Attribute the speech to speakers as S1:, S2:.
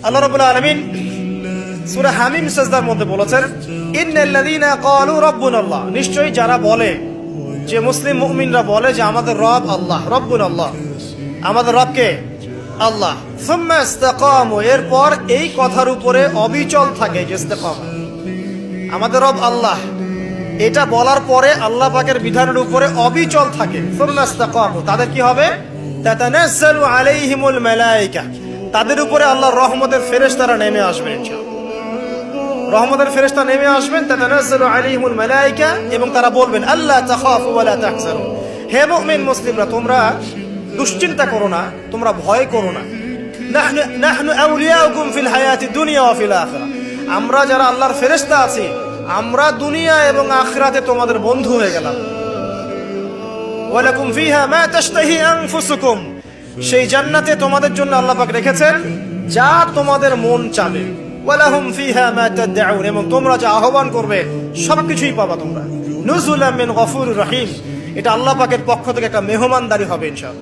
S1: আল্লাহ রাব্বুল আলামিন সূরা হামিম সাজদার মধ্যে বলেছেন, ইন্নাল্লাযীনা ক্বালু রাব্বুনাল্লাহ, নিশ্চয়ই যারা বলে, যে মুসলিম মুমিনরা বলে যে আমাদের রব আল্লাহ, রব্বুনাল্লাহ, আমাদের রবকে আল্লাহ, সুম্মা ইসতাকামু, এরপর এই কথার উপরে অবিচল থাকে, যে ইস্তেকামা, আমাদের রব আল্লাহ, এটা বলার পরে আল্লাহ পাকের বিধানের উপরে অবিচল থাকে, সুম্মা ইসতাকামু, তাদের কি হবে? তাতানাজ্জালু আলাইহিমুল মালায়েকা, তাদের উপরে আল্লাহর রহমতের ফেরেশতারা নেমে আসবেন, ইনশাআল্লাহ রহমতের ফেরেশতা নেমে আসবেন, তাতানাজ্জালু আলাইহিমুল মালায়েকা, এবং তারা বলবেন আল্লা তাখাফু ওয়া লা তাহজানু, হে মুমিন মুসলিমরা, তোমরা দুশ্চিন্তা করো না, তোমরা ভয় করো না, নাহনু আউলিয়াউকুম ফিল হায়াতি দুনিয়া ওয়া ফিল আখিরাহ, আমরা যারা আল্লাহর ফেরেশতা আছি, আমরা দুনিয়া এবং আখিরাতে তোমাদের বন্ধু হয়ে গেলাম। ওয়া লাকুম ফিহা মা তাশতাহি আনফুসুকুম, সেই জান্নাতে তোমাদের জন্য আল্লাহ পাক রেখেছেন যা তোমাদের মন চাবে। ওয়া লাহুম ফিহা মা তাদউন, এবং তোমরা যা আহ্বান করবে সবকিছুই পাবা তোমরা। নুজুলাম মিন গফুরির রহিম, এটা আল্লাহ পাকের পক্ষ থেকে একটা মেহমানদারি হবে ইনশাআল্লাহ।